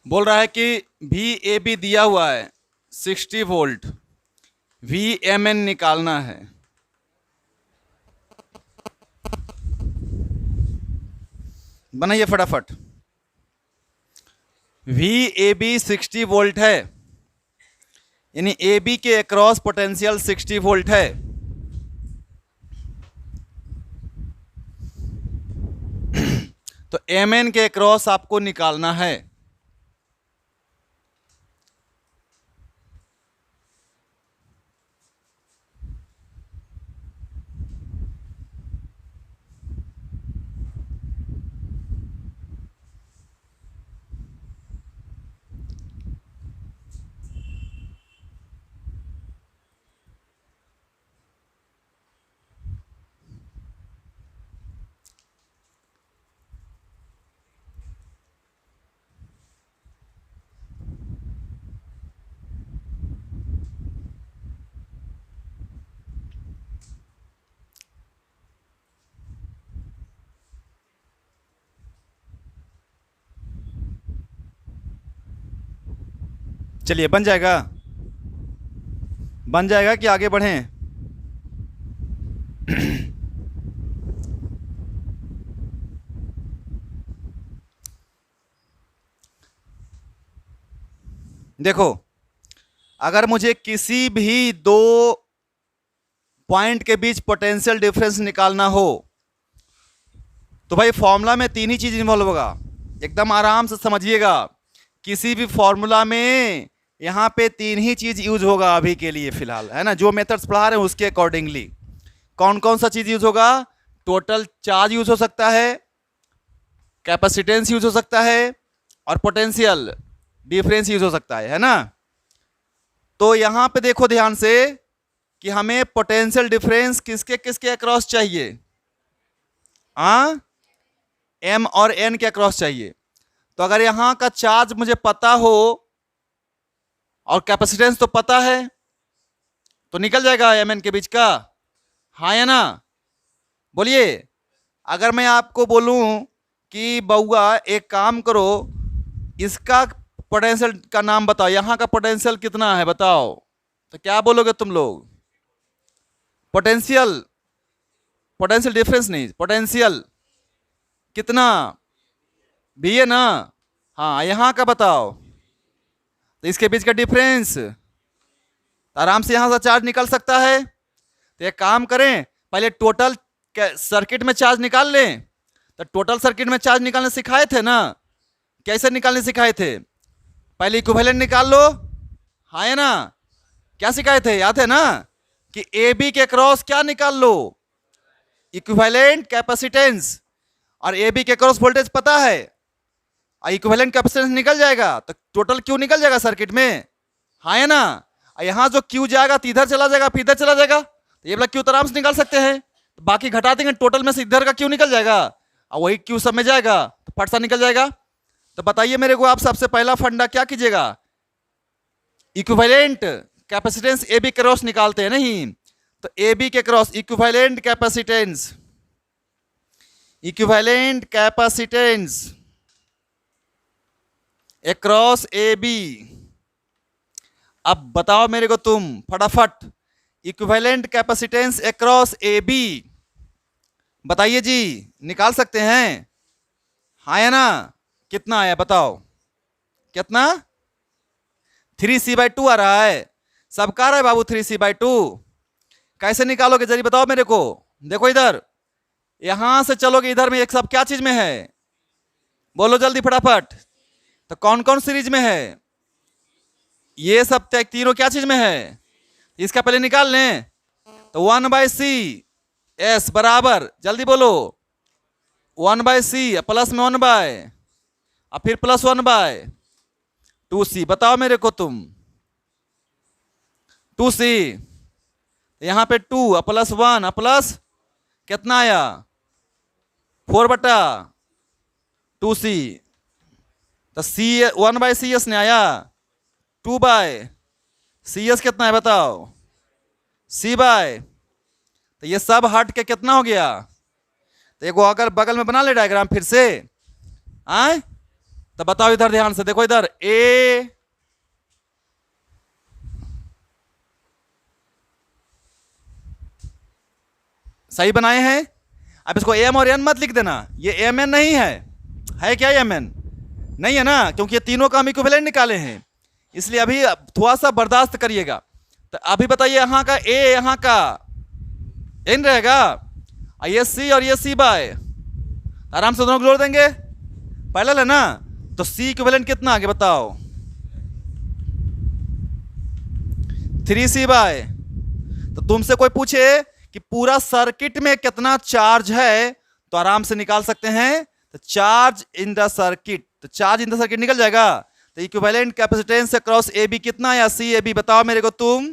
बोल रहा है कि वी ए बी दिया हुआ है 60 वोल्ट, वी एम एन निकालना है। बनाइए फटाफट। वी ए बी 60 वोल्ट है, यानी ए बी के अक्रॉस पोटेंशियल 60 वोल्ट है। तो एम एन के अक्रॉस आपको निकालना है। चलिए बन जाएगा, बन जाएगा कि आगे बढ़ें? देखो, अगर मुझे किसी भी दो पॉइंट के बीच पोटेंशियल डिफरेंस निकालना हो तो भाई फॉर्मूला में तीन ही चीज इन्वॉल्व होगा। एकदम आराम से समझिएगा, किसी भी फॉर्मूला में यहाँ पे तीन ही चीज यूज होगा अभी के लिए फिलहाल, है ना। जो मेथड्स पढ़ा रहे हैं उसके अकॉर्डिंगली कौन कौन सा चीज यूज होगा? टोटल चार्ज यूज हो सकता है, कैपेसिटेंस यूज हो सकता है, और पोटेंशियल डिफरेंस यूज हो सकता है ना। तो यहां पे देखो ध्यान से कि हमें पोटेंशियल डिफरेंस किसके किसके अक्रॉस चाहिए? एम और एन के अक्रॉस चाहिए। तो अगर यहां का चार्ज मुझे पता हो और कैपेसिटेंस तो पता है तो निकल जाएगा एम एन के बीच का, हाँ या ना? बोलिए। अगर मैं आपको बोलूं कि बउआ एक काम करो, इसका पोटेंशियल का नाम बताओ, यहां का पोटेंशियल कितना है बताओ, तो क्या बोलोगे तुम लोग? पोटेंशियल, पोटेंशियल डिफरेंस नहीं, पोटेंशियल कितना? भी है ना। हाँ, यहां का बताओ, तो इसके बीच का डिफरेंस, तो आराम से यहां से चार्ज निकल सकता है। तो एक काम करें, पहले टोटल सर्किट में चार्ज निकाल लें। तो टोटल सर्किट में चार्ज निकालने सिखाए थे ना, कैसे निकालने सिखाए थे? पहले इक्विवेलेंट निकाल लो, हाँ है ना। क्या सिखाए थे, याद है ना? कि ए बी के क्रॉस क्या निकाल लो? Equivalent capacitance. और ए बी के क्रॉस वोल्टेज पता है, और इक्विवेलेंट कैपेसिटेंस निकल जाएगा तो टोटल क्यू निकल जाएगा सर्किट में, हाँ है ना। यहां जो क्यू जाएगा तो इधर चला जाएगा, फिर इधर चला जाएगा, तो ये वाला क्यू तो आराम से निकाल सकते हैं। तो बाकी घटा देंगे, टोटल में से इधर का क्यू निकल जाएगा और वही क्यू सब में जाएगा तो फट सा निकल जाएगा। तो बताइए मेरे को, आप सबसे पहला फंडा क्या कीजिएगा? Equivalent capacitance A B cross निकालते हैं नहीं, तो ए बी के cross equivalent capacitance, equivalent capacitance across A B. अब बताओ मेरे को तुम फटाफट, equivalent capacitance across A B बताइए जी, निकाल सकते हैं, हाँ या ना? कितना आया बताओ, कितना? 3C/2 आ रहा है, सबका आ रहा है बाबू 3C/2। कैसे निकालोगे जरी बताओ मेरे को। देखो इधर, यहां से चलोगे इधर में, एक सब क्या चीज में है? बोलो जल्दी फटाफट। तो कौन कौन सीरीज में है? ये सब तीनों क्या चीज में है? इसका पहले निकाल लें। तो 1/C एस बराबर, जल्दी बोलो, 1/C प्लस में 1/, और फिर प्लस 1/2C। बताओ मेरे को तुम, 2C, यहां पे 2 प्लस 1 प्लस कितना आया? 4/2C। तो C 1/CS ने आया, 2/CS कितना है बताओ? C/, तो ये सब हट के कितना हो गया? तो एक अगर बगल में बना ले डायग्राम फिर से, आए तो बताओ इधर ध्यान से देखो, इधर ए सही बनाए हैं। अब इसको एम और एन मत लिख देना, ये एम एन नहीं है क्या एम एन? नहीं है ना, क्योंकि ये तीनों का हम इक्विवेलेंट निकाले हैं, इसलिए अभी थोड़ा सा बर्दाश्त करिएगा। तो अभी बताइए यहाँ का ए, यहाँ का एन रहेगा, ये सी और ये सी बाय, आराम से दोनों को जोड़ देंगे, पैरेलल है ना। तो सी इक्विवेलेंट कितना आगे बताओ, 3c बाय। तो तुमसे कोई पूछे कि पूरा सर्किट में कितना चार्ज है, तो आराम से निकाल सकते हैं। तो चार्ज इन द सर्किट, तो चार्ज इन द सर्किट निकल जाएगा। तो equivalent capacitance across A B कितना या सी ए बी बताओ मेरे को तुम,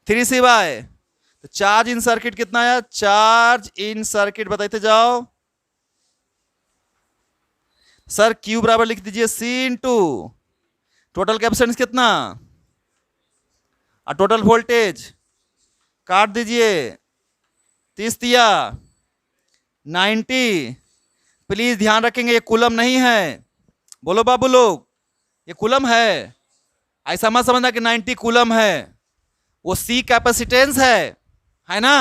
3c बाय। तो चार्ज इन सर्किट कितना है, चार्ज इन सर्किट बताते जाओ सर। क्यू बराबर लिख दीजिए सी इंटू टोटल कैपेसिटेंस कितना और टोटल वोल्टेज काट दीजिए, 30 दिया 90। प्लीज ध्यान रखेंगे ये कूलम नहीं है, बोलो बाबू लोग ये कूलम है, ऐसा मत समझना कि 90 कूलम है, वो सी कैपेसिटेंस है ना।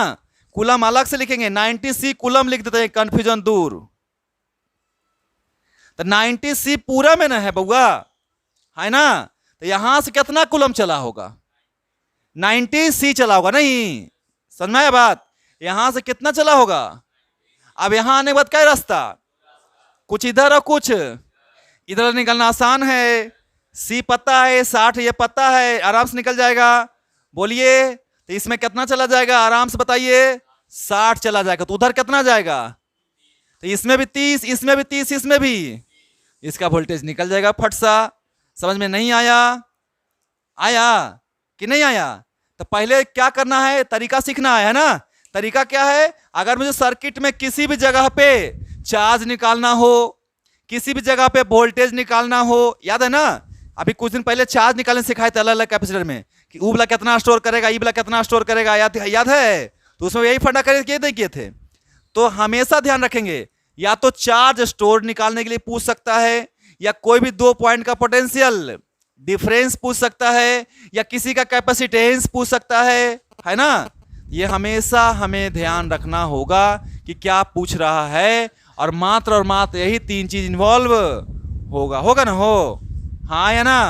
कूलम अलग से लिखेंगे, 90 सी कूलम लिख देते हैं, कंफ्यूजन दूर। तो 90 सी पूरा में ना है बउआ, है ना। तो यहां से कितना कूलम चला होगा, 90 सी चला होगा, नहीं समझ में आया बात, यहां से कितना चला होगा। अब यहां आने के बाद क्या रास्ता, कुछ इधर और कुछ इधर निकलना आसान है। सी पता है, 60 ये पता है, आराम से निकल जाएगा। बोलिए तो इसमें कितना चला जाएगा, आराम से बताइए, 60 चला जाएगा। तो उधर कितना जाएगा, तो इसमें भी 30, इसमें भी 30, इसमें भी, इसका वोल्टेज निकल जाएगा फट सा। समझ में नहीं आया, आया कि नहीं आया? तो पहले क्या करना है, तरीका सीखना है ना। तरीका क्या है, अगर मुझे सर्किट में किसी भी जगह पे चार्ज निकालना हो, किसी भी जगह पे वोल्टेज निकालना हो, याद है ना अभी कुछ दिन पहले चार्ज निकालने सिखाए थे अलग अलग कैपेसिटर में, कि ऊ वाला कितना स्टोर करेगा, ई वाला कितना स्टोर करेगा, याद है? तो उसमें यही फंडा करके किए थे। तो हमेशा ध्यान रखेंगे, या तो चार्ज स्टोर निकालने के लिए पूछ सकता है, या कोई भी 2 पॉइंट का पोटेंशियल डिफरेंस पूछ सकता है, या किसी का कैपेसिटेंस पूछ सकता है ना। ये हमेशा हमें ध्यान रखना होगा कि क्या पूछ रहा है, और मात्र यही 3 चीज इन्वॉल्व होगा ना, हो हाँ या ना।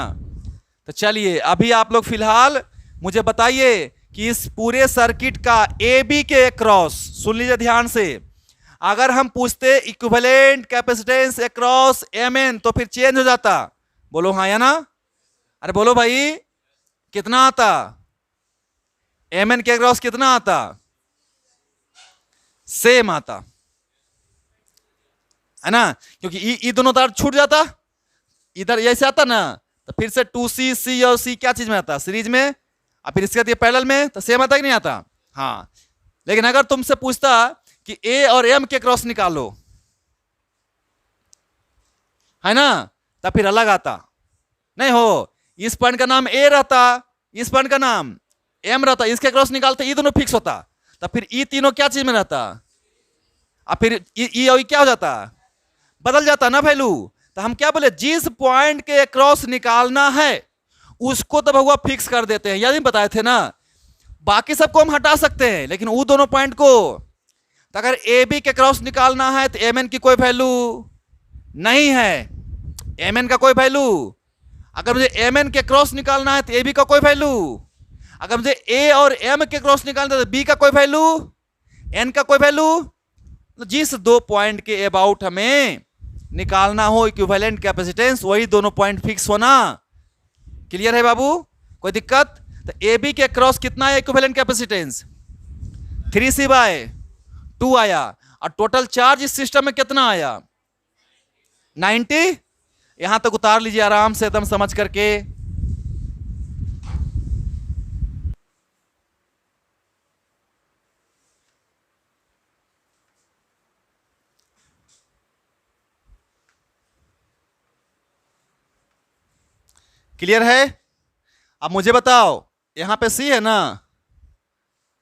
तो चलिए अभी आप लोग फिलहाल मुझे बताइए कि इस पूरे सर्किट का ए बी के अक्रॉस, सुन लीजिए ध्यान से, अगर हम पूछते equivalent capacitance across M N, तो फिर चेंज हो जाता। बोलो हाँ या ना, अरे बोलो भाई कितना आता, एम एन के अक्रॉस कितना आता, सेम आता है ना, क्योंकि ई दोनों तार छूट जाता, इधर ऐसे आता ना, तो फिर से 2c सी और सी क्या चीज में आता, सीरीज में, और फिर इसके बाद ये पैरेलल में, तो सेम आता कि नहीं आता। हाँ, लेकिन अगर तुमसे पूछता कि ए और एम के क्रॉस निकालो, है ना, तब फिर अलग आता, नहीं हो, इस पॉइंट का नाम ए रहता, इस पॉइंट का नाम एम रहता, इसके क्रॉस निकालते ई दोनों फिक्स होता, तब फिर ई तीनों क्या चीज में रहता, और फिर ई और क्या हो जाता, बदल जाता ना वैल्यू। तो हम क्या बोले, जिस पॉइंट के क्रॉस निकालना है उसको तो भगवा फिक्स कर देते हैं, याद नहीं बताए थे ना। बाकी सबको हम हटा सकते हैं, लेकिन वो दोनों पॉइंट को, तो अगर ए बी के क्रॉस निकालना है तो एम एन की कोई वैल्यू नहीं है, एम एन का कोई वैल्यू। अगर मुझे एम एन के क्रॉस निकालना है तो ए बी का कोई वैल्यू। अगर मुझे ए और एम के क्रॉस निकालना है तो बी का कोई वैल्यू, एन का कोई वैल्यू। तो जिस 2 पॉइंट के अबाउट हमें निकालना हो इक्विवेलेंट कैपेसिटेंस, वही दोनों पॉइंट फिक्स होना। क्लियर है बाबू, कोई दिक्कत? तो ए बी के क्रॉस कितना है इक्विवेलेंट कैपेसिटेंस, 3c बाय 2 आया, और टोटल चार्ज इस सिस्टम में कितना आया, 90। यहां तक उतार लीजिए आराम से एकदम समझ करके। क्लियर है? अब मुझे बताओ, यहां पे सी है ना,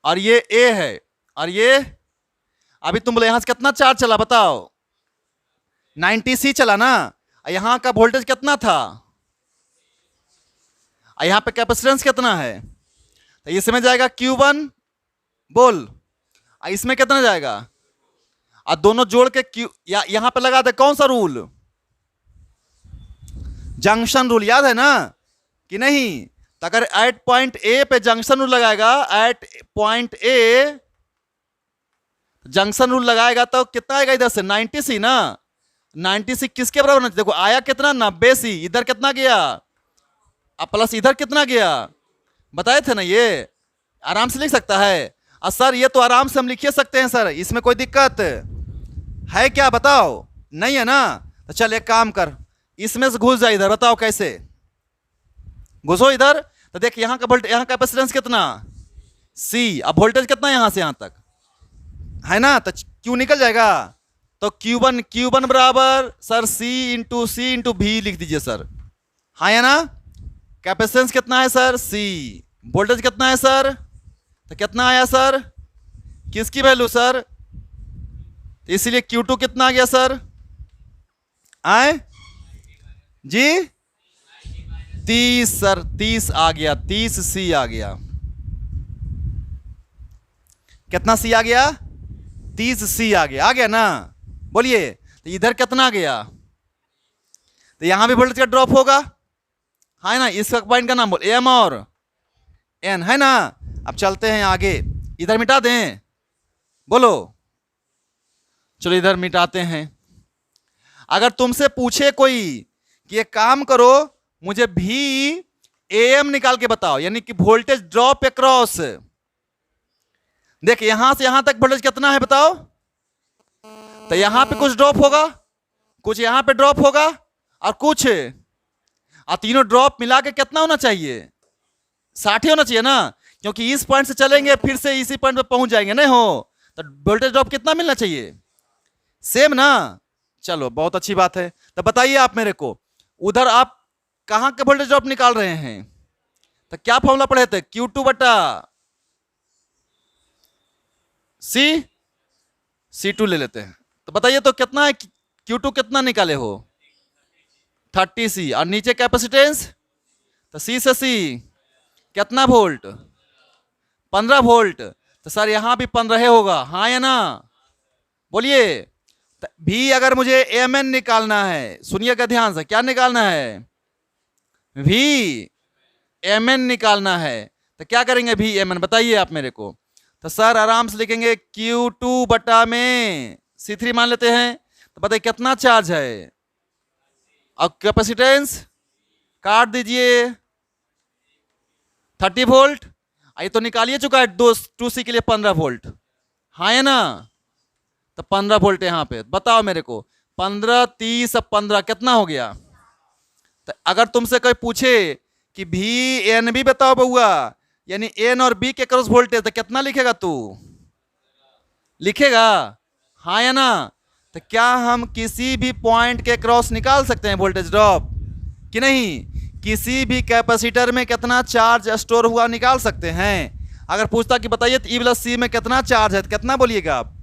और ये ए है, और ये, अभी तुम बोले यहां से कितना चार्ज चला बताओ, 90 सी चला ना, यहाँ का वोल्टेज कितना था, यहाँ पे कैपेसिटेंस कितना है, तो इसमें जाएगा Q1 बोल, इसमें कितना जाएगा, और दोनों जोड़ के Q यहाँ पे लगा दे कौन सा रूल, जंक्शन रूल, याद है ना कि नहीं। तो अगर एट पॉइंट ए पे जंक्शन रूल लगाएगा, at point A junction rule लगाएगा तो कितना आएगा इधर से 90C ना, 90C किसके बराबर होना चाहिए, देखो आया कितना 90C, इधर कितना गया, अब प्लस इधर कितना गया, बताए थे ना, ये आराम से लिख सकता है। और सर ये तो आराम से हम लिख सकते हैं सर, इसमें कोई दिक्कत है क्या, बताओ, नहीं है ना। तो चल एक काम कर, इसमें से घुस जा इधर, बताओ कैसे, घुसो इधर। तो देख यहाँ का वोल्टेज, यहाँ कैपेसिटेंस कितना C, अब वोल्टेज कितना यहाँ से यहाँ तक है ना, तो Q निकल जाएगा। तो Q1 बराबर सर C V लिख दीजिए सर, हाँ या ना। कैपेसिटेंस कितना है सर C, वोल्टेज कितना है सर, तो कितना आया सर, किसकी वैल्यू सर, तो इसीलिए Q2 कितना आ गया सर, आए जी 30 सर, 30 आ गया, 30C आ गया, कितना C आ गया, 30C आ गया ना, बोलिए। तो इधर कितना गया, तो यहां भी वोल्टेज का ड्रॉप होगा, है ना। इस पॉइंट का नाम बोल M और N, है ना। अब चलते हैं आगे, इधर मिटा दें, बोलो, चलो इधर मिटाते हैं। अगर तुमसे पूछे कोई कि एक काम करो, मुझे VAM निकाल के बताओ, यानी कि वोल्टेज ड्रॉप अक्रॉस, देख यहां से यहां तक वोल्टेज कितना है बताओ, तो यहां पे कुछ ड्रॉप होगा, कुछ यहां पे ड्रॉप होगा, और कुछ, और तीनों ड्रॉप मिला के कितना होना चाहिए, 60 होना चाहिए ना, क्योंकि इस पॉइंट से चलेंगे फिर से इसी पॉइंट पे पहुंच जाएंगे, नहीं हो, तो वोल्टेज ड्रॉप कितना मिलना चाहिए, सेम ना। चलो बहुत अच्छी बात है। तो बताइए आप मेरे को, उधर आप कहां के वोल्टेज ड्रॉप निकाल रहे हैं, तो क्या फॉर्मूला पढ़े थे, Q2 बटा C2 ले लेते हैं। तो बताइए तो कितना है, Q2 कितना निकाले हो, 30C, और नीचे कैपेसिटेंस, तो C से C कितना वोल्ट, 15 वोल्ट, तो सर यहां भी 15 होगा, हाँ या ना, बोलिए। भी अगर मुझे Mn निकालना है, सुनिएगा ध्यान से, क्या निकालना है, Mn निकालना है, तो क्या करेंगे Mn, बताइए आप मेरे को। तो सर आराम से लिखेंगे Q2 बटा में C3 मान लेते हैं, तो बताइए कितना चार्ज है, और कैपेसिटेंस काट दीजिए 30 वोल्ट, ये तो निकालिए चुका है 2C के लिए 15 वोल्ट, हाँ है ना। तो 15 वोल्ट यहाँ पे, बताओ मेरे को, 15 30 अब 15 कितना हो गया। तो अगर तुमसे कोई पूछे कि VNB बताओ बउआ, यानी N और B के क्रॉस वोल्टेज, तो कितना लिखेगा तू, लिखेगा, हाँ या ना। तो क्या हम किसी भी पॉइंट के क्रॉस निकाल सकते हैं वोल्टेज ड्रॉप कि नहीं, किसी भी कैपेसिटर में कितना चार्ज स्टोर हुआ निकाल सकते हैं। अगर पूछता कि बताइए तो E + C में कितना चार्ज है, तो कितना बोलिएगा आप,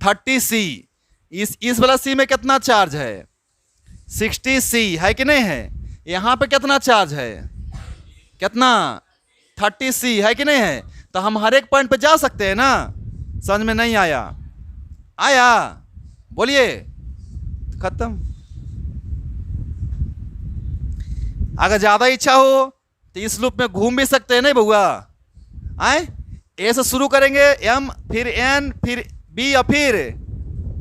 30C। इस वाला C में कितना चार्ज है, 60C, है कि नहीं है। यहां पे कितना चार्ज है, कितना, 30C, है कि नहीं है। तो हम हर एक पॉइंट पे जा सकते हैं ना। समझ में नहीं आया, आया, बोलिए, खत्म। अगर ज्यादा इच्छा हो तो इस लूप में घूम भी सकते हैं, नहीं बउआ, आए, ए से शुरू करेंगे, M फिर N फिर B और फिर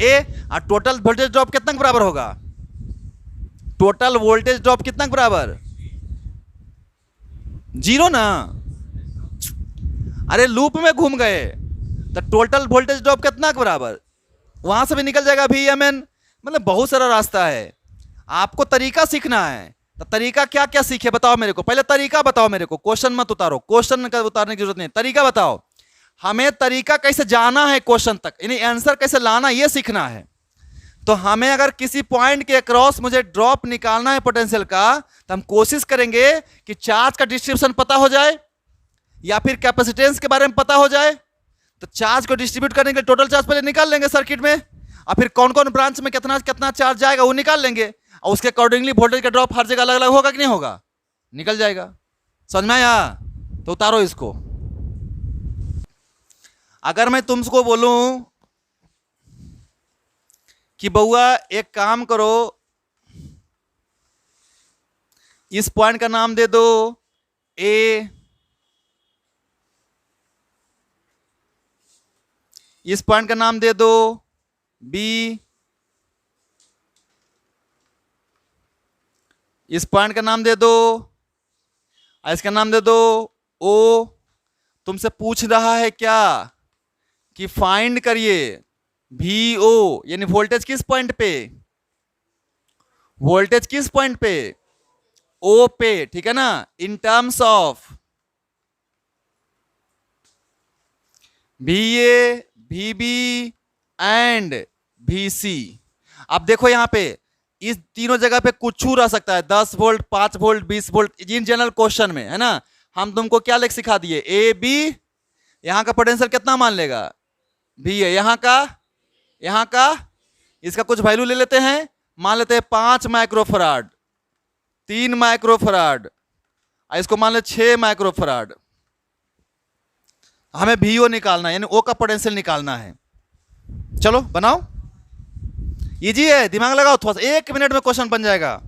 A, और टोटल वोल्टेज ड्रॉप कितना के बराबर होगा, टोटल वोल्टेज ड्रॉप कितना के बराबर, 0 ना। अरे लूप में घूम गए तो टोटल वोल्टेज ड्रॉप कितना के बराबर, वहां से भी निकल जाएगा Mn। मतलब बहुत सारा रास्ता है, आपको तरीका सीखना है। तो तरीका क्या क्या सीखे बताओ मेरे को, पहले तरीका बताओ मेरे को, क्वेश्चन मत उतारो, क्वेश्चन का उतारने की जरूरत नहीं, तरीका बताओ। हमें तरीका कैसे जाना है क्वेश्चन तक, यानी आंसर कैसे लाना, ये सीखना है। तो हमें अगर किसी पॉइंट के अक्रॉस मुझे ड्रॉप निकालना है पोटेंशियल का, तो हम कोशिश करेंगे कि चार्ज का डिस्ट्रीब्यूशन पता हो जाए या फिर कैपेसिटेंस के बारे में पता हो जाए। तो चार्ज को डिस्ट्रीब्यूट करने के लिए टोटल चार्ज पहले निकाल लेंगे सर्किट में, और फिर कौन कौन ब्रांच में कितना कितना चार्ज जाएगा वो निकाल लेंगे, और उसके अकॉर्डिंगली वोल्टेज का ड्रॉप हर जगह अलग अलग होगा कि नहीं होगा, निकल जाएगा। समझ में आया? तो उतारो इसको। अगर मैं तुमको बोलूं कि बउआ एक काम करो, इस पॉइंट का नाम दे दो ए, इस पॉइंट का नाम दे दो बी, इस पॉइंट का नाम दे दो, इसका नाम दे दो ओ। तुमसे पूछ रहा है क्या कि फाइंड करिए वी ओ, यानी वोल्टेज किस पॉइंट पे, वोल्टेज किस पॉइंट पे, ओ पे, ठीक है ना, in terms of V A, V B and V C. अब देखो यहां पे इस तीनों जगह पे कुछ रह सकता है, 10 volt, 5 volt, 20 volt, in general question में है ना। हम तुमको क्या लिख सिखा दिए, ए बी, यहां का पोटेंशियल कितना मान लेगा, भी है, यहां का इसका कुछ वैल्यू ले लेते हैं, मान लेते हैं 5 माइक्रोफराड, 3 माइक्रोफराड, इसको मान ले 6 माइक्रोफराड। हमें भी ओ निकालना है, यानी ओ का पोटेंशियल निकालना है। चलो बनाओ, इजी है, दिमाग लगाओ थोड़ा सा, 1 मिनट में क्वेश्चन बन जाएगा।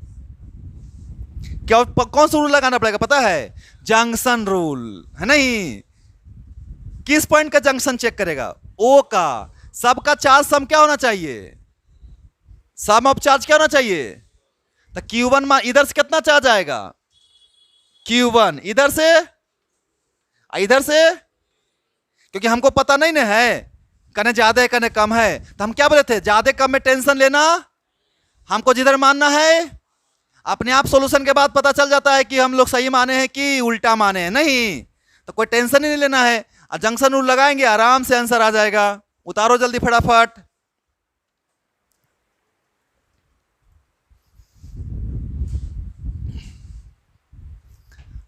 क्या कौन सा रूल लगाना पड़ेगा पता है, जंक्शन रूल है नहीं। किस पॉइंट का जंक्शन चेक करेगा, ओ का। सबका चार्ज सम क्या होना चाहिए, सम ऑफ चार्ज क्या होना चाहिए, तो Q1 इधर से कितना चार्ज आएगा, Q1, इधर से, क्योंकि हमको पता नहीं ना है कने ज्यादा है कने कम है, तो हम क्या बोले थे, ज्यादा कम में टेंशन लेना, हमको जिधर मानना है। अपने आप सॉल्यूशन के बाद पता चल जाता है कि हम लोग सही माने हैं कि उल्टा माने हैं, नहीं तो कोई टेंशन ही नहीं लेना है। जंक्शन रूल लगाएंगे, आराम से आंसर आ जाएगा। उतारो जल्दी फटाफट।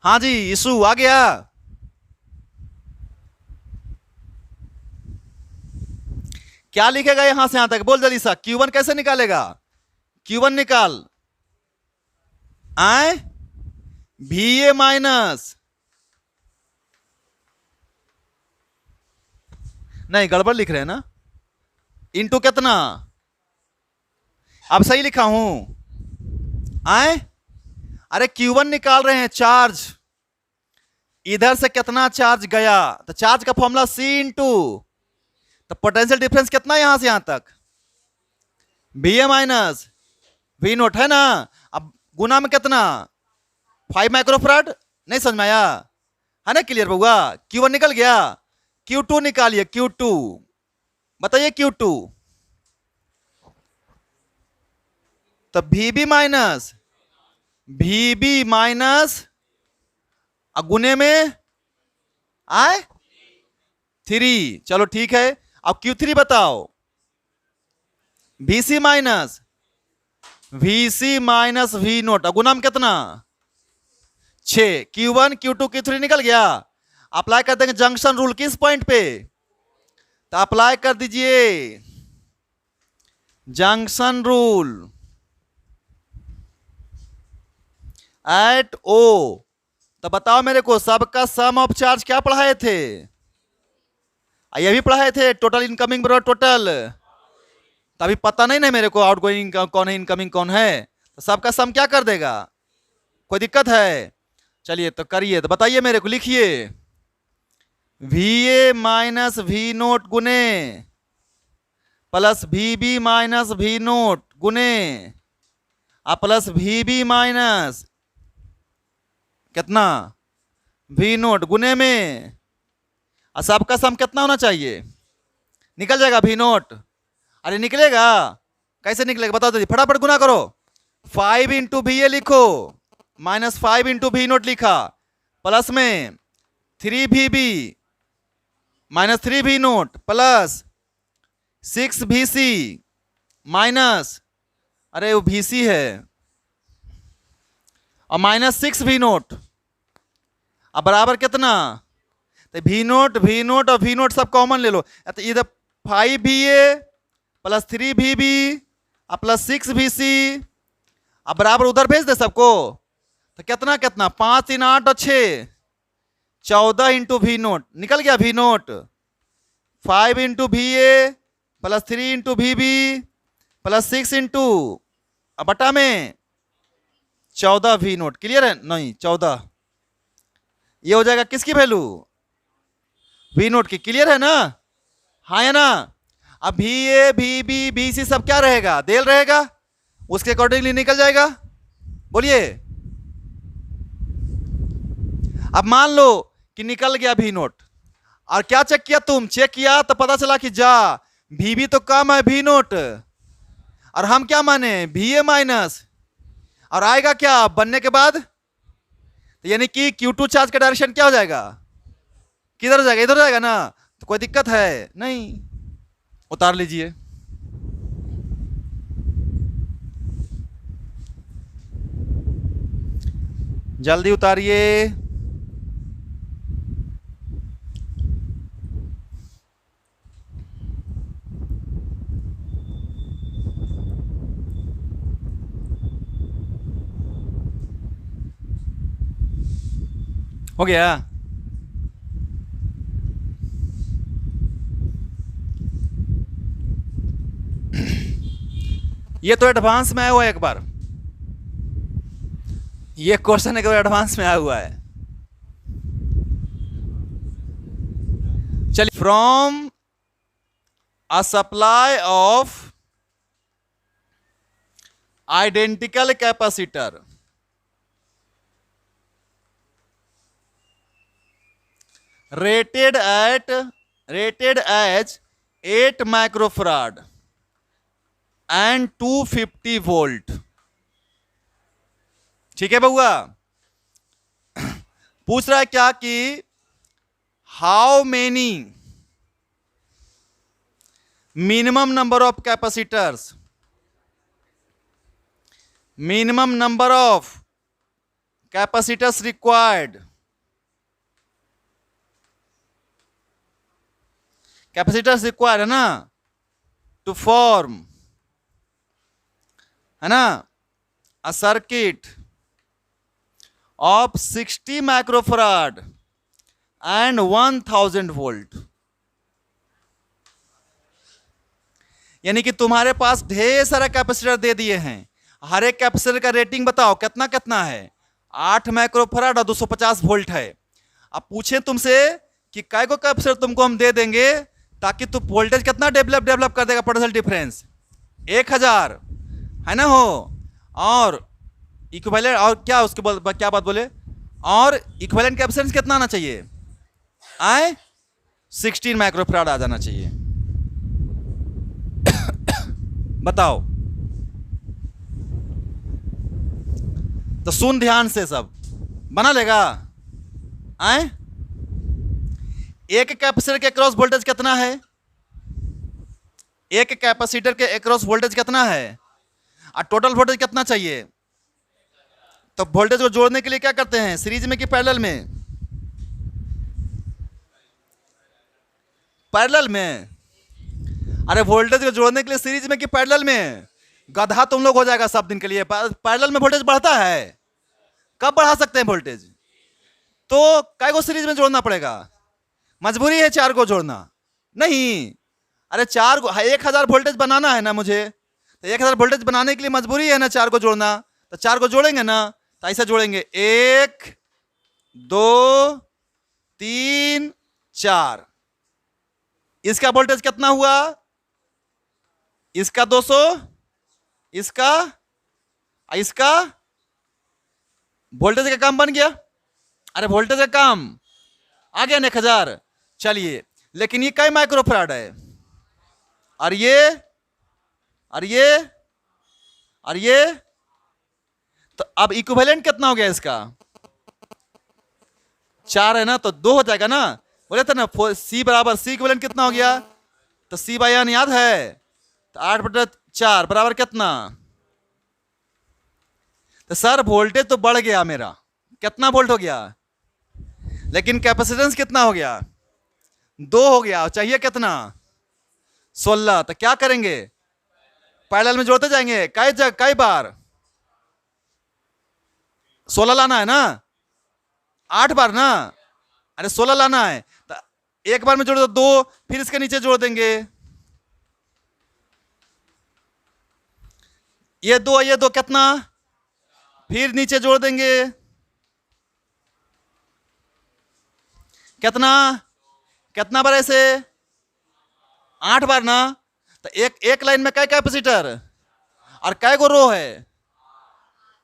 हाँ जी, इशू आ गया। क्या लिखेगा यहां से यहां तक, बोल जल्दी सा। Q1 कैसे निकालेगा, Q1 निकाल, आए भी ए माइनस, नहीं गड़बड़ लिख रहे हैं ना, इनटू कितना, अब सही लिखा हूं, आए, अरे Q1 निकाल रहे हैं चार्ज, इधर से कितना चार्ज गया, तो चार्ज का फॉर्मूला C इंटू, तो पोटेंशियल डिफरेंस कितना यहां से यहां तक, B A minus V naught है ना। अब गुना में कितना, 5 माइक्रोफराड, नहीं समझ में आया है ना, क्लियर बउआ। Q1 निकल गया, Q2 निकालिए, Q2 बताइए, Q2 तो VB माइनस गुने में आए 3, चलो ठीक है। अब Q3 बताओ, VC माइनस V नोट, गुना में कितना 6, Q1 Q2 Q3 निकल गया। अप्लाई कर देंगे जंक्शन रूल किस पॉइंट पे, तो अप्लाई कर दीजिए जंक्शन रूल एट ओ। तो बताओ मेरे को, सबका सम ऑफ चार्ज क्या पढ़ाए थे, ये भी पढ़ाए थे, टोटल इनकमिंग बराबर टोटल। तभी पता नहीं ना मेरे को आउटगोइंग कौन है, इनकमिंग कौन है, तो सबका सम क्या कर देगा, कोई दिक्कत है। चलिए तो करिए, तो बताइए मेरे को, लिखिए V A minus V nought गुने plus V B minus V nought गुने प्लस वी बी माइनस कितना वी नोट गुने में, और सबका सम कितना होना चाहिए, निकल जाएगा वी नोट। अरे निकलेगा, कैसे निकलेगा बता दो, फटाफट गुना करो। 5 इंटू वी ए लिखो, माइनस 5 इंटू वी नोट लिखा, प्लस में 3 V B minus 3 V naught plus 6 V C minus, अरे वो वी सी है, और माइनस 6 वी नोट, अब बराबर कितना, तो वी नोट और वी नोट सब कॉमन ले लो, तो इधर 5 वी ए प्लस 3 VB और प्लस 6 VC, अब बराबर उधर भेज दे सबको, तो कितना कितना 5 3 8 और 6 14 इंटू वी नोट निकल गया, V naught 5 into VA plus 3 into VB plus 6 into बटा में 14 वी नोट। क्लियर है? नहीं 14, ये हो जाएगा किसकी वैल्यू? वी नोट की। क्लियर है ना? हाँ है ना? अब VA VB VC सब क्या रहेगा? देल रहेगा, उसके अकॉर्डिंगली निकल जाएगा। बोलिए। अब मान लो कि निकल गया वी नोट, और क्या चेक किया तुम? चेक किया तो पता चला कि जा VB तो कम है वी नोट, और हम क्या माने? VA माइनस, और आएगा क्या बनने के बाद? यानी कि Q2 चार्ज का डायरेक्शन क्या हो जाएगा? किधर हो जाएगा? इधर हो जाएगा ना? तो कोई दिक्कत है नहीं, उतार लीजिए। जल्दी उतारिए। हो गया? ये तो एडवांस में आया हुआ है, एक बार ये क्वेश्चन एक बार एडवांस में आया हुआ है। चलिए, from a supply of identical capacitor rated as 8 microfarad and 250 volt। ठीक है बउआ? पूछ रहा है क्या कि how many minimum number of capacitors, minimum number of capacitors required, capacitors required है ना, टू फॉर्म, है ना, a circuit of 60 microfarad and 1000 volt. यानी कि तुम्हारे पास ढेर सारा कैपेसिटर दे दिए हैं, हर एक कैपेसिटर का रेटिंग बताओ कितना कितना है? 8 माइक्रोफराड और 250 वोल्ट है। अब पूछें तुमसे कि काय को कैपेसिटर तुमको हम दे देंगे ताकि तू वोल्टेज कितना डेवलप कर देगा? पोटेंशियल डिफरेंस 1000 है ना हो, और इक्विवेलेंट, और क्या उसके क्या बात बोले, और इक्विवेलेंट कैपेसिटेंस कितना आना चाहिए? आए 16 माइक्रोफराड आ जाना चाहिए। बताओ तो सुन ध्यान से, सब बना लेगा। आए एक कैपेसिटर के अक्रॉस वोल्टेज कितना है? एक कैपेसिटर के अक्रॉस वोल्टेज कितना है? और टोटल वोल्टेज कितना चाहिए? तो वोल्टेज को जोड़ने के लिए क्या करते हैं? सीरीज में कि पैरेलल में? पैरेलल में। अरे वोल्टेज को जोड़ने के लिए सीरीज में कि पैरेलल में? गधा तुम लोग हो जाएगा सब दिन के लिए। पैरेलल में वोल्टेज बढ़ता है, कब बढ़ा सकते हैं वोल्टेज? तो काय को सीरीज में जोड़ना पड़ेगा? मजबूरी है 4 को जोड़ना? नहीं, अरे 4 को 1000 वोल्टेज बनाना है ना मुझे, तो 1000 वोल्टेज बनाने के लिए मजबूरी है ना 4 को जोड़ना। तो 4 को जोड़ेंगे ना, तो ऐसा जोड़ेंगे 1 2 3 4। इसका वोल्टेज कितना हुआ? इसका 200, इसका इसका वोल्टेज का काम बन गया। अरे वोल्टेज का काम आ गया ना 1000। चलिए, लेकिन ये कई माइक्रोफराड है, और ये और ये और ये, तो अब इक्विवेलेंट कितना हो गया इसका? 4 है ना, तो 2 हो जाएगा ना। बोले थे ना C बराबर C इक्विवेलेंट कितना हो गया? तो C बाई N याद है, तो 8/4 बराबर कितना? तो सर वोल्टेज तो बढ़ गया मेरा, कितना वोल्ट हो गया, लेकिन कैपेसिटेंस कितना हो गया? 2 हो गया। चाहिए कितना? 16। तो क्या करेंगे? पैरेलल में जोड़ते जाएंगे। कई बार 16 लाना है ना, 8 बार ना, अरे 16 लाना है तो एक बार में जोड़ दो 2, फिर इसके नीचे जोड़ देंगे। ये 2 कितना, फिर नीचे जोड़ देंगे कितना, कितना बार ऐसे 8 बार ना। तो एक लाइन में कै कैपेसिटर और कै गो रो है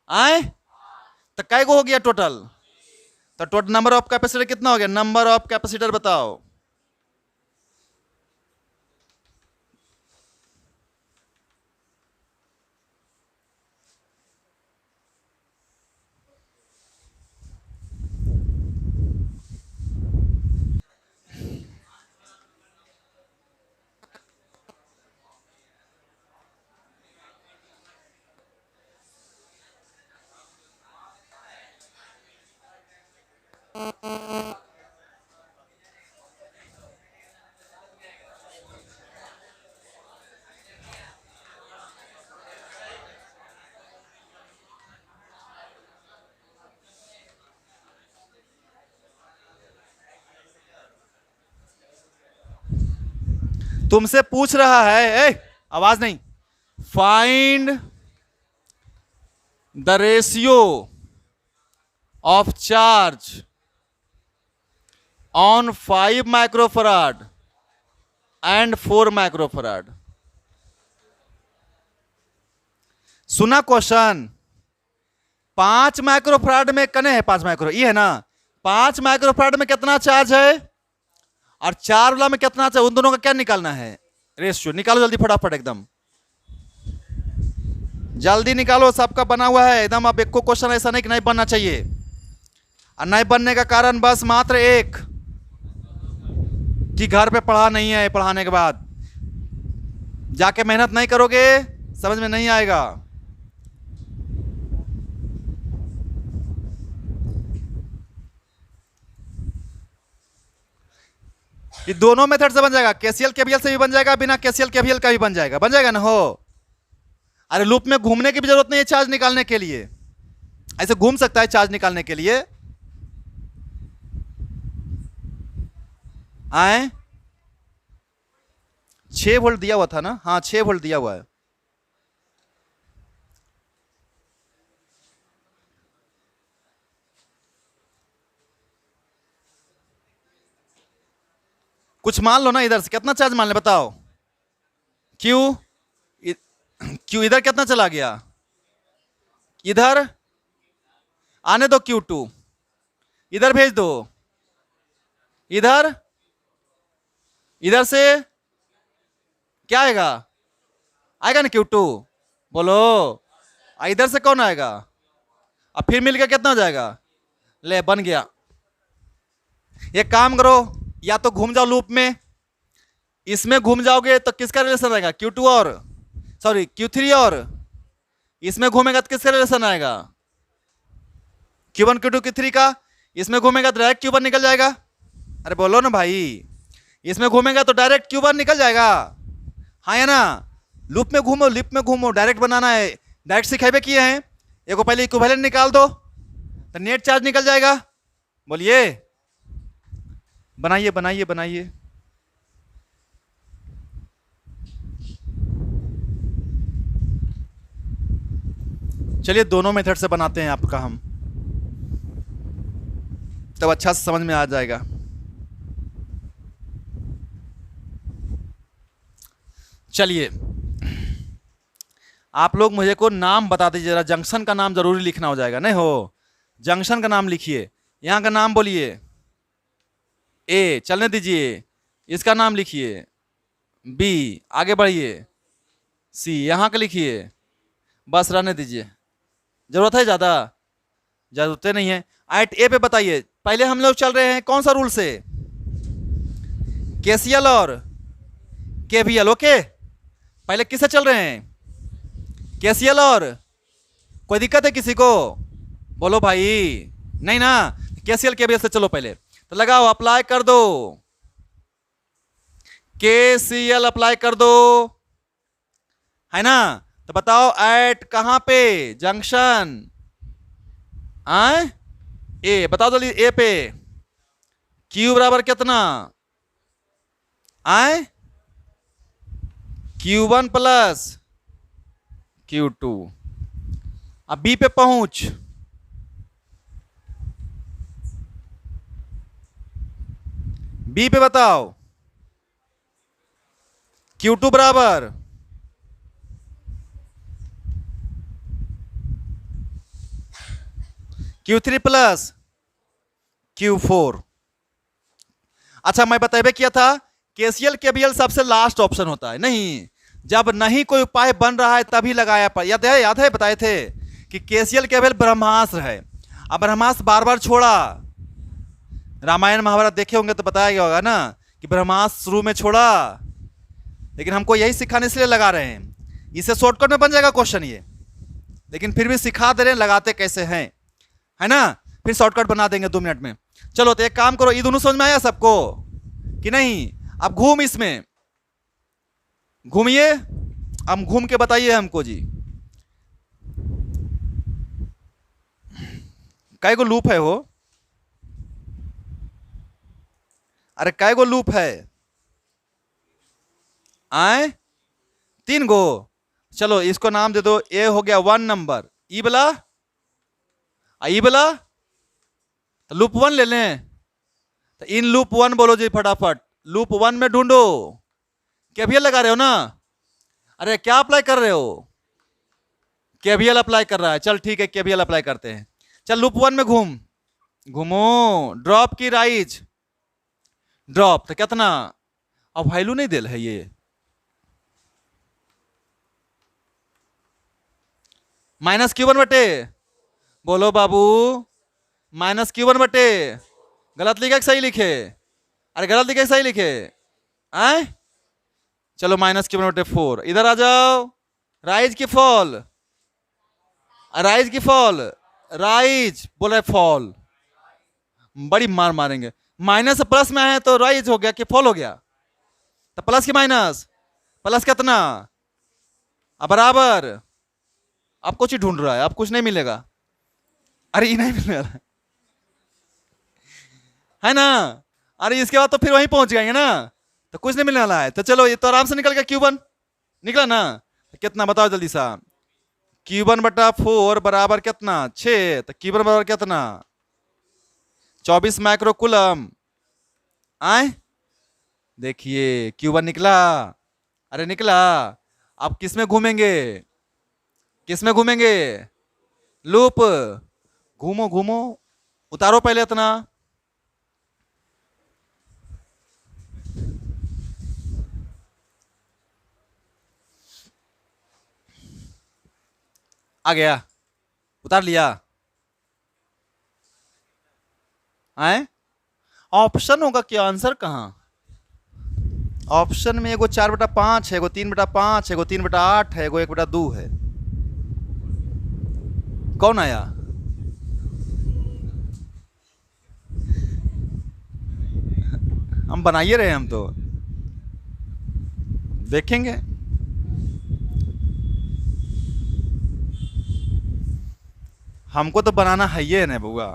आए, तो कै गो हो गया टोटल। तो टोटल नंबर ऑफ कैपेसिटर कितना हो गया, नंबर ऑफ कैपेसिटर बताओ। तुमसे पूछ रहा है, आवाज नहीं, find the ratio of charge on 5 microfarad and 4 microfarad. सुना क्वेश्चन, 5 माइक्रोफराड में कने है, 5 माइक्रो ये है ना, 5 माइक्रोफराड में कितना चार्ज है और 4 वाला में कितना चार्ज, उन दोनों का क्या निकालना है, रेशियो निकालो जल्दी फटाफट, एकदम जल्दी निकालो, सबका बना हुआ है एकदम। अब एक को क्वेश्चन ऐसा नहीं कि नहीं बनना चाहिए, और नहीं बनने का कारण बस मात्र एक कि घर पे पढ़ा नहीं है, पढ़ाने के बाद जाके मेहनत नहीं करोगे समझ में नहीं आएगा। ये दोनों मेथड से बन जाएगा, केसीएल केवीएल से भी बन जाएगा, बिना केसीएल केवीएल का भी बन जाएगा ना हो। अरे लूप में घूमने की भी जरूरत नहीं है चार्ज निकालने के लिए, ऐसे घूम सकता है चार्ज निकालने के लिए। आए 6 वोल्ट दिया हुआ था ना, हाँ 6 वोल्ट दिया हुआ है। कुछ मान लो ना, इधर से कितना चार्ज मान ले बताओ, क्यू क्यू इधर कितना चला गया, इधर आने दो Q2, इधर भेज दो, इधर इधर से क्या आएगा, आएगा ना Q2, बोलो इधर से कौन आएगा, अब फिर मिलकर कितना हो जाएगा, ले बन गया। एक काम करो, या तो घूम जाओ लूप में, इसमें घूम जाओगे तो किसका रिलेशन आएगा, Q2 और सॉरी Q3, और इसमें घूमेगा तो किसका रिलेशन आएगा, Q1 Q2 Q3 का। इसमें घूमेगा तो डायरेक्ट Q1 निकल जाएगा, अरे बोलो ना भाई, इसमें घूमेगा तो डायरेक्ट Q1 निकल जाएगा, हाँ या ना। लूप में घूमो, लिप में घूमो, डायरेक्ट बनाना है, डायरेक्ट सिखाए किए हैं। एक को पहले इक्विवेलेंट निकाल दो तो नेट चार्ज निकल जाएगा। बोलिए, बनाइए बनाइए बनाइए। चलिए दोनों मेथड से बनाते हैं आपका हम, तब अच्छा से समझ में आ जाएगा। चलिए आप लोग मुझे को नाम बता दीजिए जरा, जंक्शन का नाम जरूरी लिखना हो जाएगा, नहीं हो, जंक्शन का नाम लिखिए, यहाँ का नाम बोलिए, ए चलने दीजिए, इसका नाम लिखिए, बी आगे बढ़िए, सी यहाँ का लिखिए, बस रहने दीजिए, जरूरत है ज़्यादा, जरूरत नहीं है। एट ए पे बताइए, पहले हम लोग चल रहे हैं कौन सा रूल से, केसीएल और केवीएल, ओके। पहले किससे चल रहे हैं, केसीएल और, कोई दिक्कत है किसी को, बोलो भाई, नहीं ना, केसीएल केवीएल से चलो पहले, तो लगाओ अप्लाई कर दो, केसीएल अप्लाई कर दो, है ना। तो बताओ एट कहां पे, जंक्शन आए ए, बताओ जल्दी ए पे क्यू बराबर कितना आए, Q1 प्लस Q2। अब बी पे पहुंच, बी पे बताओ Q2 बराबर Q3 प्लस Q4। अच्छा मैं बताबे किया था केसीएल केबीएल सबसे लास्ट ऑप्शन होता है, नहीं जब नहीं कोई उपाय बन रहा है तभी लगाया पर, याद है बताए थे कि केसीएल केबीएल ब्रह्मास्त्र है। अब ब्रह्मास्त्र बार बार छोड़ा, रामायण महाभारत देखे होंगे तो बताया गया होगा ना कि ब्रह्मास्त्र शुरू में छोड़ा, लेकिन हमको यही सिखाने इसलिए लगा रहे हैं, इससे शॉर्टकट में बन जाएगा क्वेश्चन ये, लेकिन फिर भी सिखा दे रहे हैं लगाते कैसे हैं, है ना। फिर शॉर्टकट बना देंगे 2 मिनट में। चलो तो एक काम करो, ये दोनों समझ में आया सबको कि नहीं। अब घूम, इसमें घूमिए, अब घूम के बताइए हमको जी कै गो लूप है वो, अरे कै गो लूप है आए, 3 गो। चलो इसको नाम दे दो, ए हो गया 1 नंबर, ई वाला ई वाला तो लूप 1 ले लें। तो इन लूप 1 बोलो जी फटाफट, लूप 1 में ढूंढो, केवीएल लगा रहे हो ना, अरे क्या अप्लाई कर रहे हो, केवीएल अप्लाई कर रहा है, चल ठीक है केवीएल अप्लाई करते हैं। चल लूप 1 में घूम, घूमो, ड्रॉप की राइज, ड्रॉप तो कितना, अब वैल्यू नहीं दिल है ये, -Q1 बोलो बाबू, -Q1 गलत लिखे कि सही लिखे, अरे गलत लिखे सही लिखे आए। चलो -Q1/4, इधर आ जाओ, राइज की फॉल, राइज की फॉल, राइज बोले फॉल, बड़ी मार मारेंगे। माइनस से प्लस में आए तो राइज हो गया कि फॉल हो गया, तो प्लस की माइनस, प्लस कितना, अब बराबर, अब कुछ ही ढूंढ रहा है, अब कुछ नहीं मिलेगा, अरे ये नहीं मिल रहा है ना, अरे इसके बाद तो फिर वहीं पहुंच जाएंगे ना, तो कुछ नहीं मिलने वाला है। तो चलो ये तो आराम से निकल गया, Q1 निकला ना, तो कितना बताओ जल्दी सा, Q1/4 बराबर कितना 6, तो Q1 बराबर कितना 24 माइक्रोकुलम आए। देखिए Q1 निकला, अरे निकला। अब किस में घूमेंगे, किस में घूमेंगे, लूप, घूमो घूमो, उतारो पहले इतना, आ गया, उतार लिया आए। ऑप्शन होगा क्या, आंसर कहाँ, ऑप्शन में एगो 4/5 है, एगो 3/5 है, एगो 3/8 है, एगो 1/2 है, कौन आया, हम बनाइए रहे, हम तो देखेंगे। हमको तो बनाना है ये ना बुआ,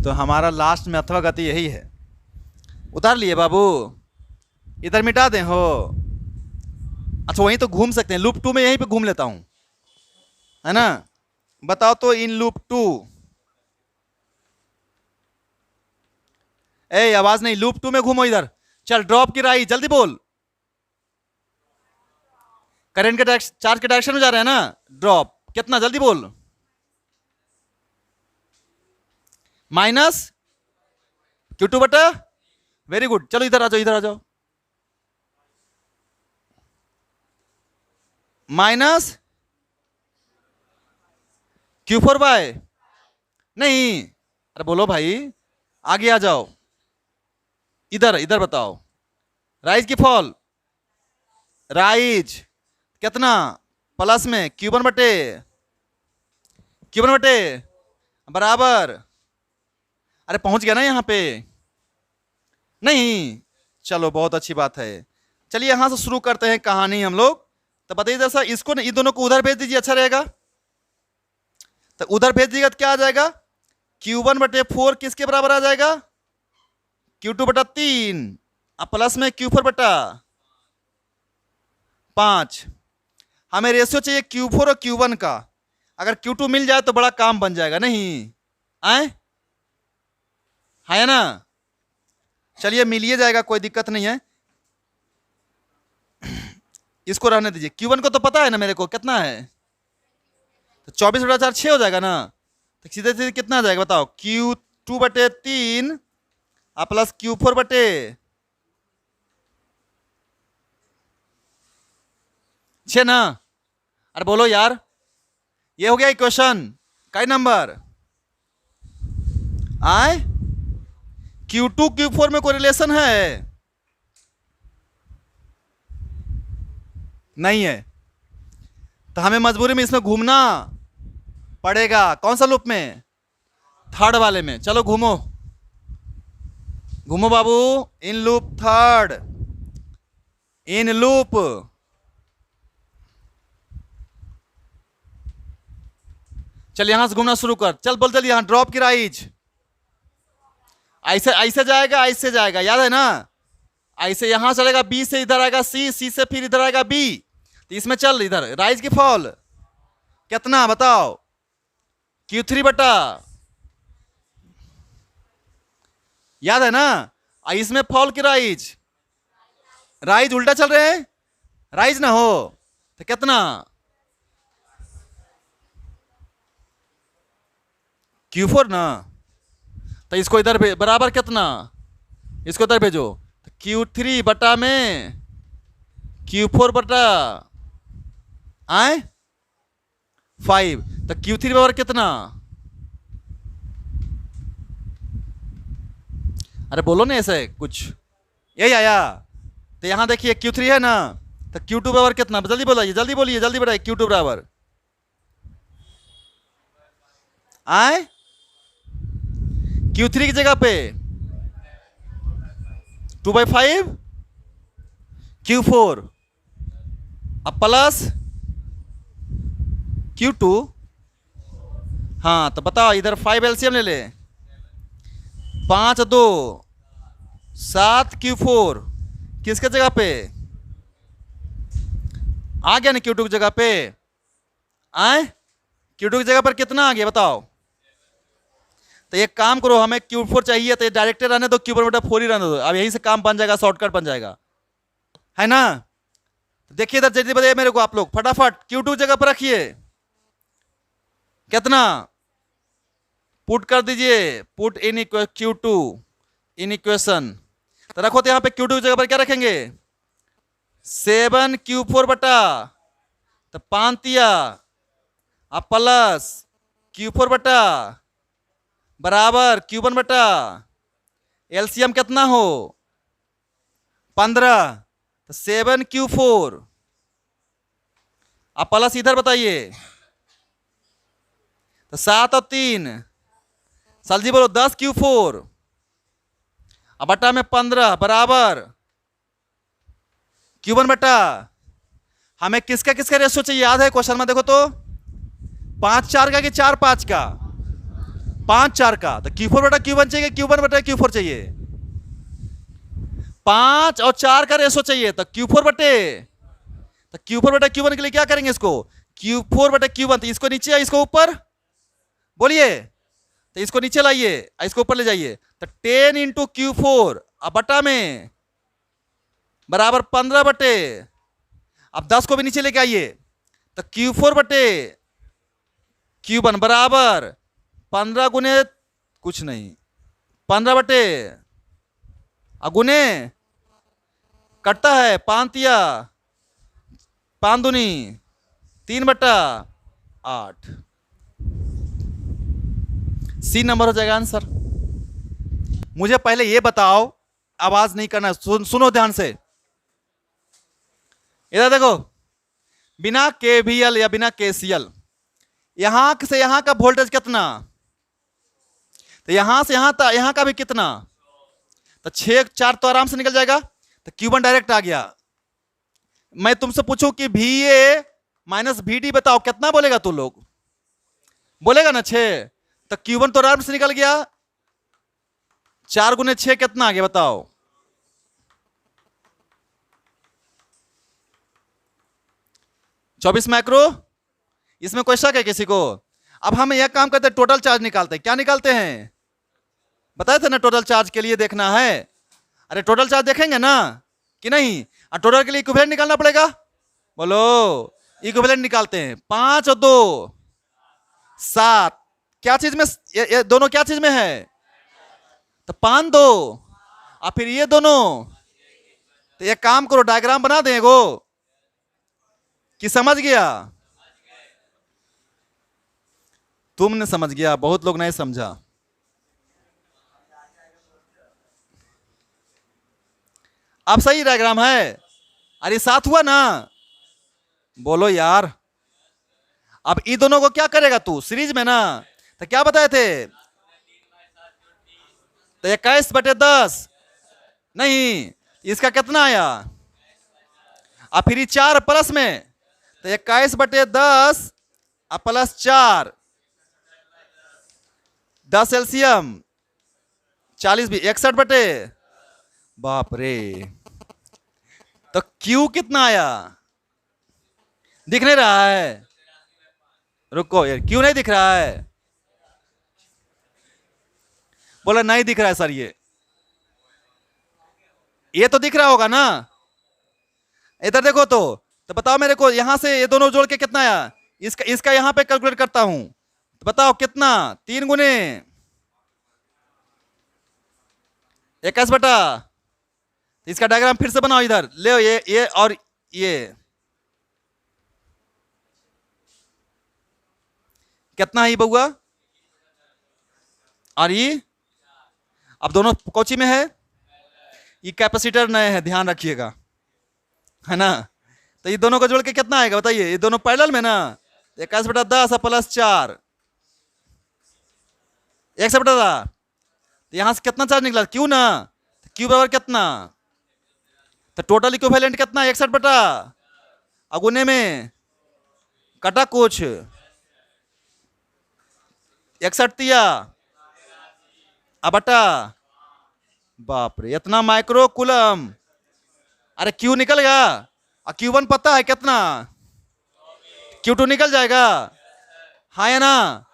तो हमारा लास्ट में अथवा गति यही है। उतार लिए बाबू, इधर मिटा दें हो, अच्छा वहीं तो घूम सकते हैं, लूप 2 में यहीं पे घूम लेता हूं, है ना। बताओ तो इन लूप 2, ए आवाज नहीं, लूप 2 में घूमो इधर, चल ड्रॉप की राई जल्दी बोल, करंट के चार्ज के डायरेक्शन में जा रहे हैं ना, ड्रॉप कितना जल्दी बोल, -Q2, वेरी गुड। चलो इधर आ जाओ, इधर आ जाओ, -Q4 नहीं, अरे बोलो भाई, आगे आ जाओ, इधर इधर बताओ, राइज की फॉल, राइज कितना प्लस में Q1 बराबर, अरे पहुंच गया ना यहां पे, नहीं चलो बहुत अच्छी बात है। चलिए यहां से शुरू करते हैं कहानी हम लोग, तो बताइए जरा सा, इसको इन दोनों को उधर भेज दीजिए, अच्छा रहेगा। तो उधर भेज दीजिएगा तो क्या आ जाएगा, Q1/4 किसके बराबर आ जाएगा, Q2/3 और प्लस में Q4/5। हमें रेशियो चाहिए Q4 और Q1 का। अगर Q2 मिल जाए तो बड़ा काम बन जाएगा, नहीं आए, है ना। चलिए मिलिए जाएगा, कोई दिक्कत नहीं है, इसको रहने दीजिए। Q1 को तो पता है ना मेरे को कितना है, तो 24/4 6 हो जाएगा ना। तो सीधे सीधे कितना आ जाएगा बताओ, Q2/3 और प्लस Q4/6 ना। अरे बोलो यार, ये हो गया इक्वेशन का नंबर आए। Q2 Q4 में कोई रिलेशन है, नहीं है, तो हमें मजबूरी में इसमें घूमना पड़ेगा। कौन सा लूप में, थर्ड वाले में। चलो घूमो घूमो बाबू, in loop third, in loop. चल यहां से घूमना शुरू कर, चल बोल, चल यहां ड्रॉप की राइज, ऐसे ऐसे जाएगा, ऐसे जाएगा, याद है ना। ऐसे यहां चलेगा, बी से इधर आएगा सी, सी से फिर इधर आएगा बी, तो इसमें चल इधर राइज की फॉल कितना बताओ, Q3 याद है ना। इसमें फॉल की राइज, राइज उल्टा चल रहे हैं, राइज ना हो तो कितना, Q4 ना। तो इसको इधर बराबर कितना, इसको इधर भेजो, तो Q3 में Q4 आए 5, तो Q3 बराबर कितना, अरे बोलो ना ऐसे कुछ, यही आया। तो यहां देखिए Q3 है ना, तो Q2 बराबर कितना, जल्दी बोलिए, जल्दी बोलिए, जल्दी बढ़ाइए। Q2 बराबर आए Q3 की जगह पे 2/5 Q4 अब प्लस Q2। हाँ तो बताओ इधर 5 LCM ले ले, 5 2 7 Q4 किसके जगह पे आ गया ना, Q2 की जगह पे आए, Q2 की जगह पर कितना आ गया बताओ। तो एक काम करो, हमें Q4 चाहिए तो डायरेक्ट रहने दो, Q1/4 ही रहने दो, अब यहीं से काम बन जाएगा, शॉर्टकट बन जाएगा, है ना। तो देखिए इधर जल्दी बताइए मेरे को आप लोग फटाफट, Q2 जगह पर रखिए, कितना पुट कर दीजिए, put in Q2 in equation. तो रखो, तो यहां पे Q2 की जगह पर क्या रखेंगे, 7 Q4 तो 5 अब प्लस Q4 बराबर Q1 एलसीएम कितना हो 15, तो 7 Q4 अब प्लस इधर बताइए, तो 7 और 3 साल जी बोलो 10 Q4 अब बटा में 15 बराबर Q1। हमें किसका किसका रेशियो चाहिए याद है, क्वेश्चन में देखो तो 5/4 का कि 4/5 का, 5/4 का। तो Q4/Q1 चाहिए, Q1/Q4 चाहिए, 5 और 4 का रेशियो चाहिए, तो Q4/Q1 के लिए क्या करेंगे, इसको Q4/Q1, तो इसको नीचे इसको ऊपर बोलिए, तो इसको नीचे लाइए, इसको ऊपर ले जाइए, तो 10 इंटू Q4 अब बटा में बराबर 15/, अब 10 को भी नीचे लेके आइए, तो Q4/Q1 बराबर 15 गुने कुछ नहीं, 15/, गुने कटता है 5 5 दूनी 3/8, सी नंबर हो जाएगा आंसर। मुझे पहले ये बताओ, आवाज नहीं करना, सुनो ध्यान से, इधर देखो, बिना KVL या बिना KCL यहां से यहां का वोल्टेज कितना, तो यहां से यहां का भी कितना, तो 6 4 तो आराम से निकल जाएगा, तो Q1 डायरेक्ट आ गया, मैं तुमसे पूछूं कि V A minus V D बताओ कितना बोलेगा तू लोग? बोलेगा ना 6। तो Q1 तो आराम से निकल गया। 4 गुने 6 कितना आ गया बताओ? 24 माइक्रो। इसमें कोई शक है किसी को? अब हम यह काम करते हैं, टोटल चार्ज निकालते हैं। क्या निकालते हैं? बताए थे ना टोटल चार्ज के लिए देखना है। अरे टोटल चार्ज देखेंगे ना कि नहीं? और टोटल के लिए इक्विवेलेंट निकालना पड़ेगा। बोलो, इक्विवेलेंट निकालते हैं। 5 और 2 7। क्या चीज में ये दोनों क्या चीज में है? तो 5 2 और फिर ये दोनों। तो एक काम करो, डायग्राम बना देंगे कि समझ गया? तुमने समझ गया, बहुत लोग नहीं समझा। अब सही डायग्राम है? अरे साथ हुआ ना? बोलो यार। अब इन दोनों को क्या करेगा तू सीरीज में ना? तो क्या बताए थे? तो 21/10 नहीं, इसका कितना आया? और फिर 4 प्लस में, तो 21/10 प्लस 4, 10 एलसीएम 40 भी 61 बाप रे। तो Q कितना आया? दिख नहीं रहा है? रुको यार, क्यों नहीं दिख रहा है? बोला नहीं दिख रहा है सर। ये तो दिख रहा होगा ना? इधर देखो तो बताओ मेरे को, यहां से ये दोनों जोड़ के कितना आया? इसका यहां पे कैलकुलेट करता हूं, तो बताओ कितना? 3 गुने 21 बटा। इसका डायग्राम फिर से बनाओ, इधर ले ये और ये कितना है बउआ? और ये अब दोनों कोची में है? ये कैपेसिटर नए है, ध्यान रखिएगा, है ना? तो ये दोनों को जोड़ के कितना आएगा बताइए? ये दोनों पैरेलल में ना? 21/10 प्लस 4 100/10। तो यहां से कितना चार्ज निकला? क्यू ना? क्यू बराबर कितना? तो टोटल इक्विवेलेंट कितना? 61 अगुने में कटा कुछ 61 दिया बटा। बाप रे, इतना माइक्रो कूलम। अरे क्यू निकल गया, और Q1 पता है कितना? Q2 निकल जाएगा, हाँ या ना?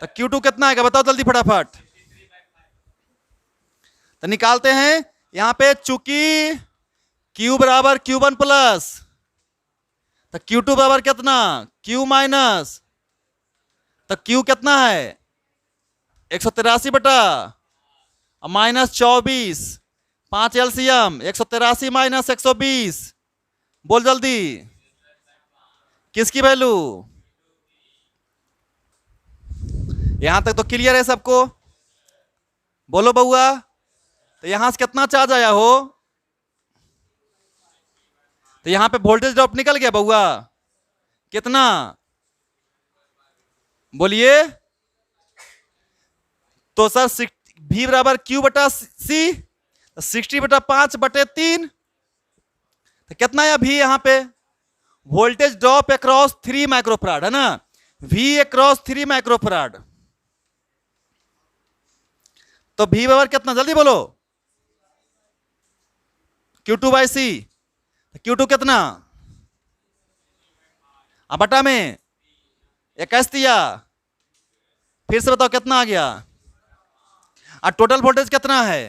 तो Q2 कितना आएगा बताओ जल्दी फटाफट। तो निकालते हैं यहां पे, चूंकि Q बराबर Q1 प्लस, तो Q2 बराबर कितना? Q minus. तो Q कितना है? 183 बटा माइनस 24, 5 एलसीएम 183 माइनस 120। बोल जल्दी, किसकी वैल्यू? यहां तक तो क्लियर है सबको? बोलो बउआ, तो यहां से कितना चार्ज आया हो? तो यहां पे वोल्टेज ड्रॉप निकल गया बउआ, कितना? बोलिए। तो सर V बराबर Q बटा C, 60/5/3। तो कितना आया V यहां पे? वोल्टेज ड्रॉप अक्रॉस 3 माइक्रोफराड, है ना? V across 3 microfarad. तो V बराबर कितना? जल्दी बोलो। Q2/C। Q2 कितना? बटा में 21 दिया, फिर से बताओ कितना आ गया? और टोटल वोल्टेज कितना है?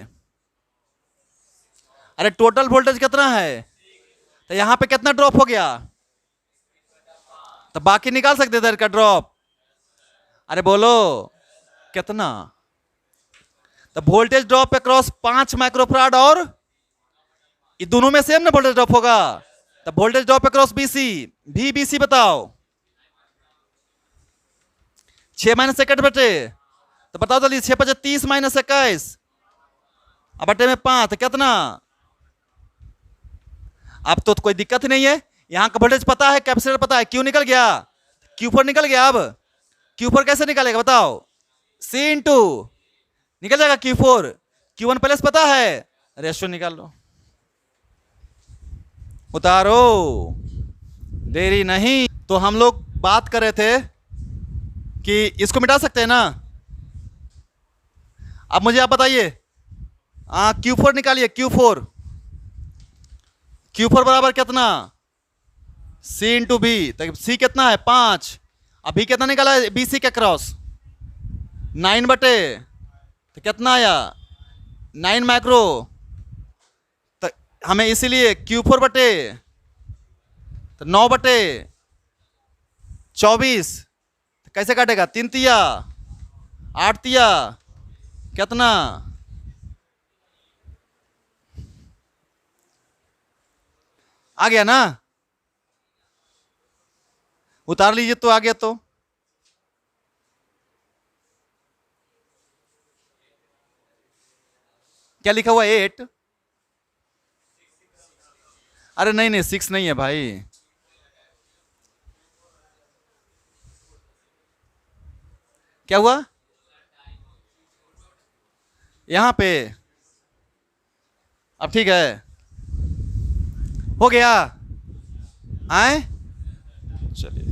अरे टोटल वोल्टेज कितना है? तो यहां पे कितना ड्रॉप हो गया? तो बाकी निकाल सकते इधर का ड्रॉप। अरे बोलो कितना? तो वोल्टेज ड्रॉप अक्रॉस 5 माइक्रोफराड, और ये दोनों में सेम ना वोल्टेज ड्रॉप होगा। तो voltage drop across BC, VBC बताओ। 6 माइनस 61 बटे, तो बताओ जल्दी। 6 × 30 माइनस 21 बटे में 5, तो कितना? अब तो कोई दिक्कत नहीं है, यहां का वोल्टेज पता है, कैपेसिटर पता है। क्यू निकल गया, Q4 निकल गया। अब Q4 कैसे निकालेगा बताओ? C इंटू निकल जाएगा Q4। Q1 प्लस पता है, रेशियो निकाल लो। उतारो, देरी नहीं। तो हम लोग बात कर रहे थे कि इसको मिटा सकते हैं ना। अब मुझे आप बताइए, Q4 निकालिए। Q4, Q4 बराबर कितना, C इंटू बी। तो C कितना है 5, अब B कितना निकाला है BC के क्रॉस 9 बटे, तो कितना आया 9 माइक्रो। तो हमें इसीलिए Q4 बटे तो 9 बटे 24, तो कैसे काटेगा, 3 तिया 8 तिया कितना, आ गया ना। उतार लीजिए तो आ गया। तो क्या लिखा हुआ 8, अरे नहीं नहीं 6 नहीं है भाई। क्या हुआ यहां पे, अब ठीक है, हो गया। आए चलिए।